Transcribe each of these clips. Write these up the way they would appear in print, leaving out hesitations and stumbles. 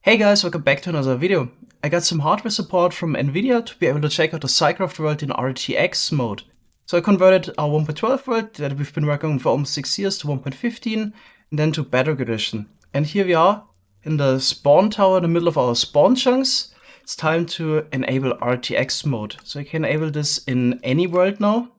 Hey guys, welcome back to another video. I got some hardware support from Nvidia to be able to check out the SciCraft world in Rtx mode. So I converted our 1.12 world that we've been working on for almost 6 years to 1.15 and then to Bedrock edition. And here we are in the spawn tower in the middle of our spawn chunks. It's time to enable Rtx mode. So you can enable this in any world now.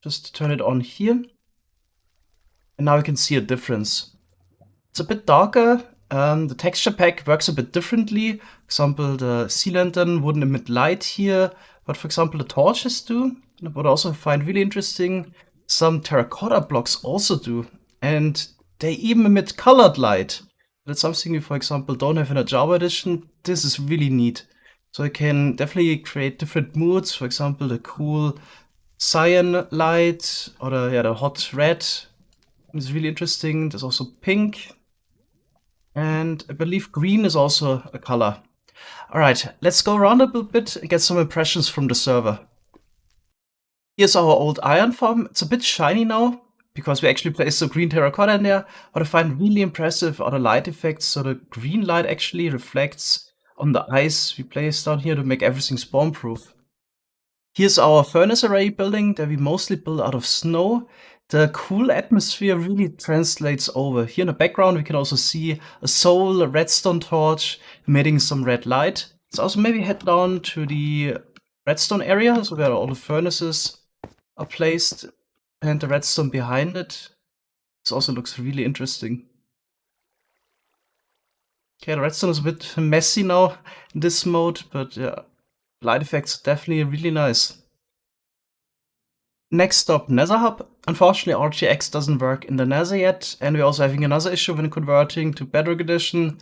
Just turn it on here. And now we can see a difference. It's a bit darker. The texture pack works a bit differently. For example, the sea lantern wouldn't emit light here, but for example, the torches do. And what I also find really interesting, some terracotta blocks also do. And they even emit colored light. That's something we, for example, don't have in a Java edition. This is really neat. So I can definitely create different moods. For example, the cool cyan light or the hot red. It's really interesting. There's also pink. And I believe green is also a color. Alright, let's go around a little bit and get some impressions from the server. Here's our old iron farm. It's a bit shiny now, because we actually placed some green terracotta in there. What I find really impressive are the light effects. So the green light actually reflects on the ice we placed down here to make everything spawn proof. Here's our furnace array building that we mostly build out of snow. The cool atmosphere really translates over. Here in the background we can also see a soul, a redstone torch emitting some red light. Let's also maybe head down to the redstone area, so where all the furnaces are placed, and the redstone behind it. This also looks really interesting. Okay, the redstone is a bit messy now in this mode, but yeah, light effects are definitely really nice. Next up, Nether Hub. Unfortunately, Rtx doesn't work in the Nether yet, and we're also having another issue when converting to Bedrock edition.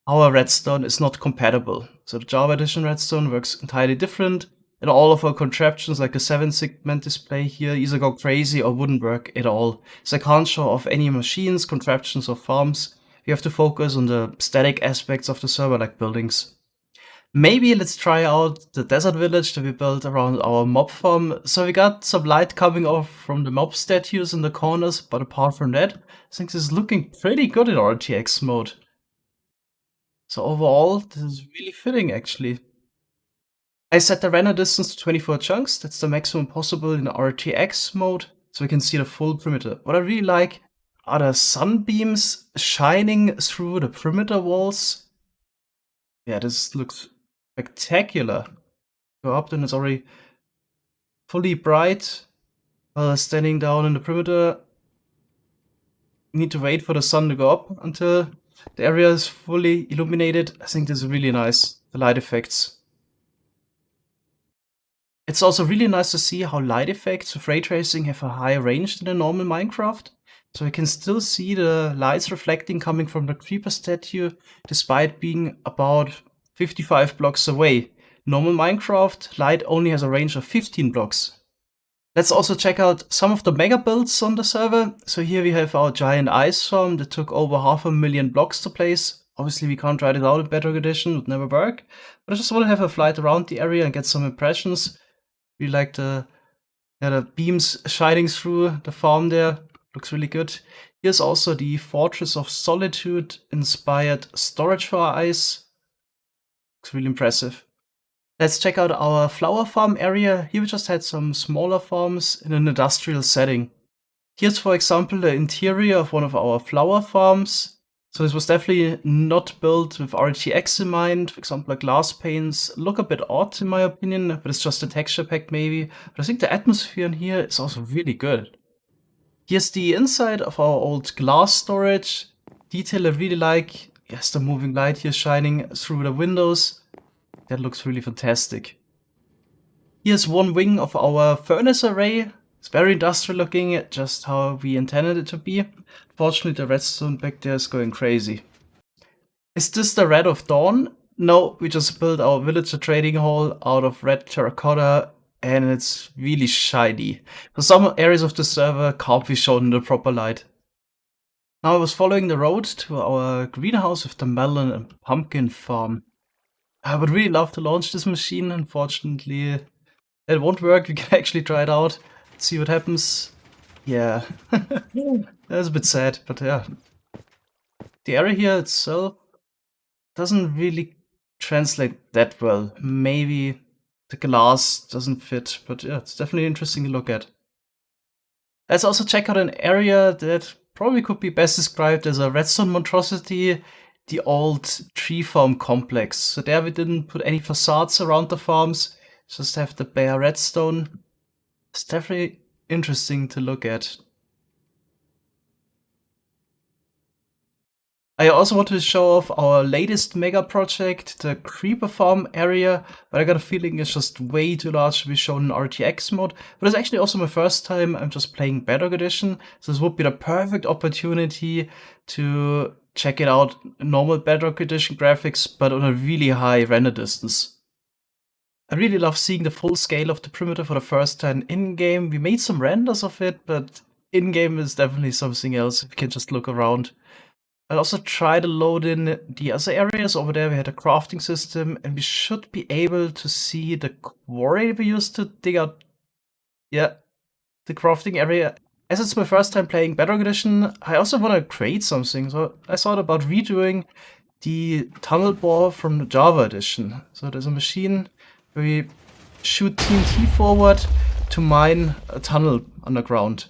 Our redstone is not compatible. So the Java edition redstone works entirely different, and all of our contraptions, like a 7-segment display here, either go crazy or wouldn't work at all. So I can't show off any machines, contraptions, or farms. We have to focus on the static aspects of the server, like buildings. Maybe let's try out the desert village that we built around our mob farm. So we got some light coming off from the mob statues in the corners, but apart from that, I think this is looking pretty good in Rtx mode. So overall, this is really fitting actually. I set the render distance to 24 chunks. That's the maximum possible in Rtx mode, so we can see the full perimeter. What I really like are the sunbeams shining through the perimeter walls. Yeah, this looks spectacular. Go up, then it's already fully bright. While standing down in the perimeter, you need to wait for the sun to go up until the area is fully illuminated. I think this is really nice, the light effects. It's also really nice to see how light effects with ray tracing have a higher range than in normal Minecraft. So we can still see the lights reflecting coming from the creeper statue, despite being about 55 blocks away. Normal Minecraft, light only has a range of 15 blocks. Let's also check out some of the mega builds on the server. So here we have our giant ice farm that took over 500,000 blocks to place. Obviously we can't try it out in Bedrock edition, it would never work. But I just want to have a flight around the area and get some impressions. We like the beams shining through the farm there. Looks really good. Here's also the Fortress of Solitude inspired storage for our ice. Looks really impressive. Let's check out our flower farm area. Here we just had some smaller farms in an industrial setting. Here's, for example, the interior of one of our flower farms. So this was definitely not built with Rtx in mind. For example, glass panes look a bit odd in my opinion, but it's just a texture pack maybe. But I think the atmosphere in here is also really good. Here's the inside of our old glass storage. Detail I really like. Yes, the moving light here shining through the windows. That looks really fantastic. Here's one wing of our furnace array. It's very industrial looking, just how we intended it to be. Fortunately, the redstone back there is going crazy. Is this the Red of Dawn? No, we just built our villager trading hall out of red terracotta, and it's really shiny. So some areas of the server can't be shown in the proper light. Now I was following the road to our greenhouse with the melon and pumpkin farm. I would really love to launch this machine. Unfortunately, it won't work. We can actually try it out, see what happens. Yeah, that's a bit sad, but yeah. The area here itself doesn't really translate that well. Maybe the glass doesn't fit, but yeah, it's definitely interesting to look at. Let's also check out an area that probably could be best described as a redstone monstrosity, the old tree farm complex. So there we didn't put any facades around the farms, just have the bare redstone. It's definitely interesting to look at. I also want to show off our latest mega project, the Creeper Farm area, but I got a feeling it's just way too large to be shown in Rtx mode. But it's actually also my first time I'm just playing Bedrock Edition, so this would be the perfect opportunity to check it out in normal Bedrock Edition graphics, but on a really high render distance. I really love seeing the full scale of the perimeter for the first time in-game. We made some renders of it, but in-game is definitely something else if you can just look around. I'll also try to load in the other areas. Over there we had a crafting system, and we should be able to see the quarry we used to dig out. Yeah, the crafting area. As it's my first time playing Bedrock Edition, I also want to create something, so I thought about redoing the tunnel bore from the Java edition. So there's a machine where we shoot TNT forward to mine a tunnel underground.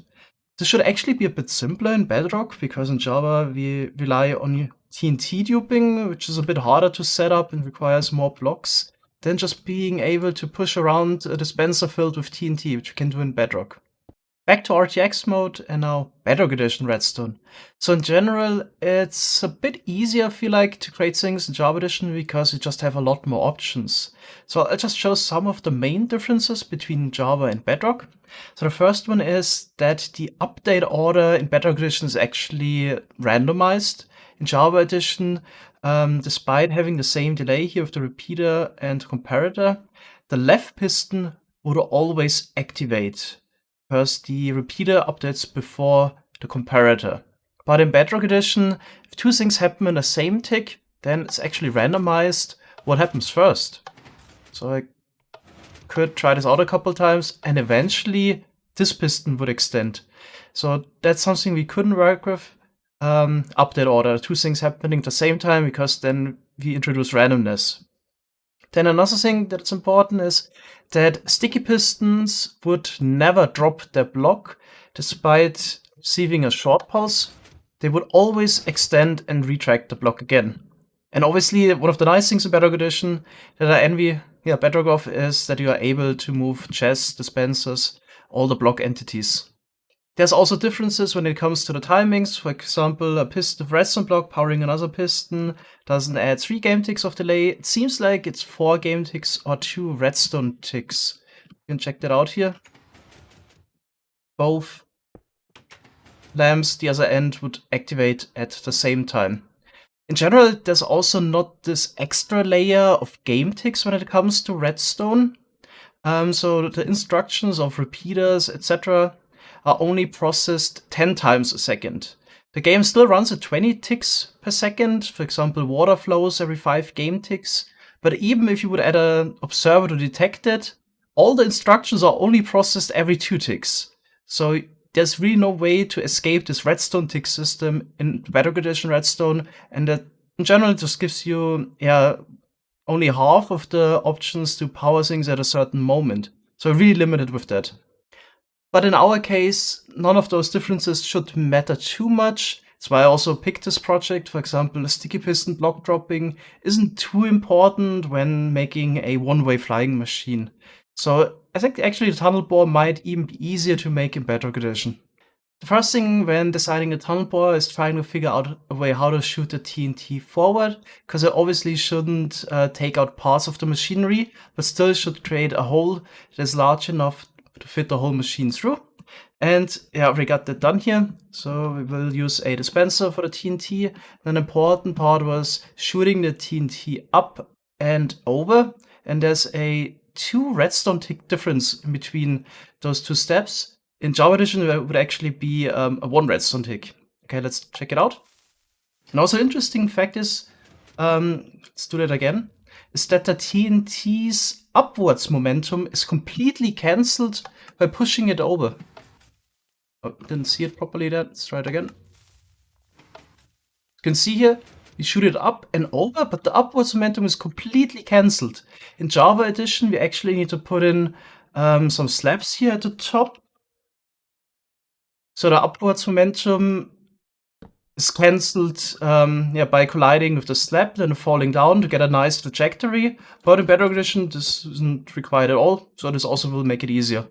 This should actually be a bit simpler in Bedrock, because in Java we rely on TNT duping, which is a bit harder to set up and requires more blocks than just being able to push around a dispenser filled with TNT, which we can do in Bedrock. Back to Rtx mode and now Bedrock Edition Redstone. So in general, it's a bit easier, I feel like, to create things in Java Edition because you just have a lot more options. So I'll just show some of the main differences between Java and Bedrock. So the first one is that the update order in Bedrock Edition is actually randomized. In Java Edition, despite having the same delay here with the repeater and comparator, the left piston would always activate, because the repeater updates before the comparator. But in Bedrock Edition, if two things happen in the same tick, then it's actually randomized what happens first. So I could try this out a couple times, and eventually this piston would extend. So that's something we couldn't work with. Update order, two things happening at the same time, because then we introduce randomness. Then another thing that's important is that sticky pistons would never drop their block despite receiving a short pulse. They would always extend and retract the block again. And obviously, one of the nice things in Bedrock Edition that I envy Bedrock of is that you are able to move chests, dispensers, all the block entities. There's also differences when it comes to the timings. For example, a piston of redstone block powering another piston doesn't add 3 game ticks of delay. It seems like it's 4 game ticks or 2 redstone ticks. You can check that out here. Both lamps, the other end, would activate at the same time. In general, there's also not this extra layer of game ticks when it comes to redstone. So the instructions of repeaters, etc., are only processed 10 times a second. The game still runs at 20 ticks per second. For example, water flows every 5 game ticks. But even if you would add an observer to detect it, all the instructions are only processed every 2 ticks. So there's really no way to escape this redstone tick system in Bedrock Edition Redstone, and that in general just gives you only half of the options to power things at a certain moment. So really limited with that. But in our case, none of those differences should matter too much. That's why I also picked this project. For example, the sticky piston block dropping isn't too important when making a one-way flying machine. So I think actually the tunnel bore might even be easier to make in Bedrock Edition. The first thing when deciding a tunnel bore is trying to figure out a way how to shoot the TNT forward, because it obviously shouldn't take out parts of the machinery, but still should create a hole that is large enough to fit the whole machine through. And we got that done here. So we will use a dispenser for the TNT. An important part was shooting the TNT up and over. And there's a 2 redstone tick difference in between those 2 steps. In Java Edition, there would actually be a 1 redstone tick. Okay, let's check it out. And also interesting fact is, let's do that again, is that the TNT's upwards momentum is completely cancelled by pushing it over. Oh, didn't see it properly there. Let's try it again. You can see here, we shoot it up and over, but the upwards momentum is completely cancelled. In Java Edition, we actually need to put in some slabs here at the top. So the upwards momentum is cancelled by colliding with the slab, then falling down to get a nice trajectory. But in Bedrock Edition, this isn't required at all, so this also will make it easier.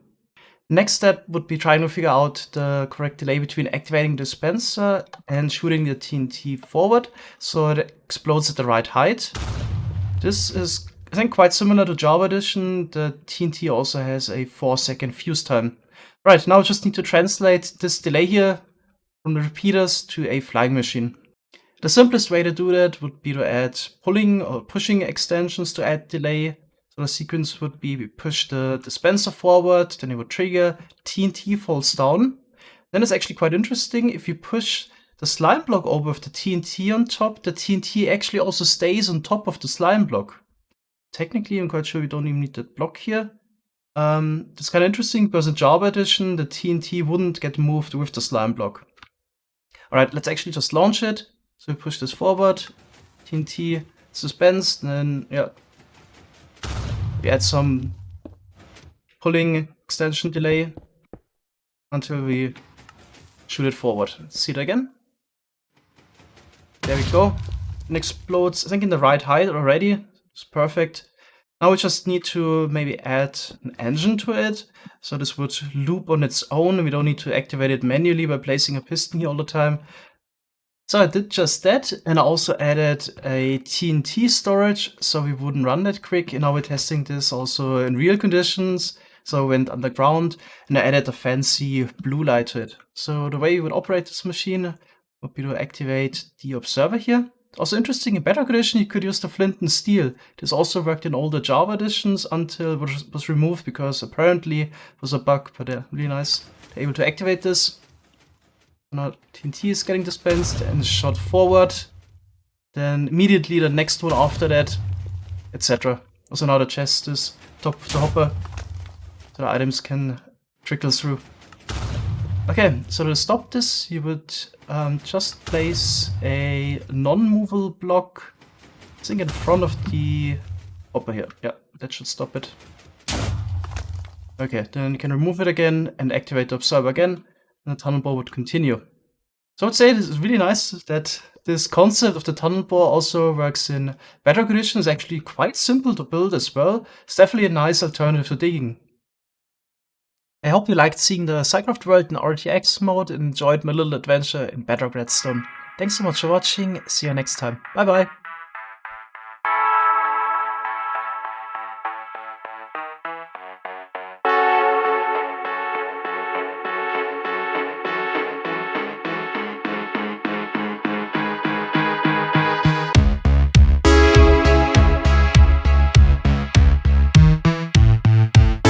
Next step would be trying to figure out the correct delay between activating the dispenser and shooting the TNT forward so it explodes at the right height. This is, I think, quite similar to Java Edition. The TNT also has a 4-second fuse time. Right, now I just need to translate this delay here from the repeaters to a flying machine. The simplest way to do that would be to add pulling or pushing extensions to add delay. So the sequence would be we push the dispenser forward, then it would trigger, TNT falls down. Then it's actually quite interesting, if you push the slime block over with the TNT on top, the TNT actually also stays on top of the slime block. Technically, I'm quite sure we don't even need that block here. It's kind of interesting because in Java Edition, the TNT wouldn't get moved with the slime block. Alright, let's actually just launch it. So we push this forward, TNT suspends, then we add some pulling extension delay until we shoot it forward. Let's see it again. There we go. It explodes, I think, in the right height already. It's perfect. Now we just need to maybe add an engine to it. So this would loop on its own and we don't need to activate it manually by placing a piston here all the time. So I did just that, and I also added a TNT storage so we wouldn't run that quick. And now we're testing this also in real conditions. So I went underground and I added a fancy blue light to it. So the way you would operate this machine would be to activate the observer here. Also interesting, in Bedrock Edition you could use the flint and steel. This also worked in all the Java editions until it was removed because apparently it was a bug, but really nice. They're able to activate this. Now TNT is getting dispensed and shot forward. Then immediately the next one after that, etc. Also now the chest is top of the hopper, so the items can trickle through. Okay, so to stop this, you would just place a non-movable block, I think in front of the hopper here. Yeah, that should stop it. Okay, then you can remove it again and activate the observer again, and the tunnel bore would continue. So I would say this is really nice that this concept of the tunnel bore also works in Bedrock Edition. It's actually quite simple to build as well. It's definitely a nice alternative to digging. I hope you liked seeing the SciCraft world in Rtx mode and enjoyed my little adventure in Bedrock Redstone. Thanks so much for watching, see you next time, bye bye!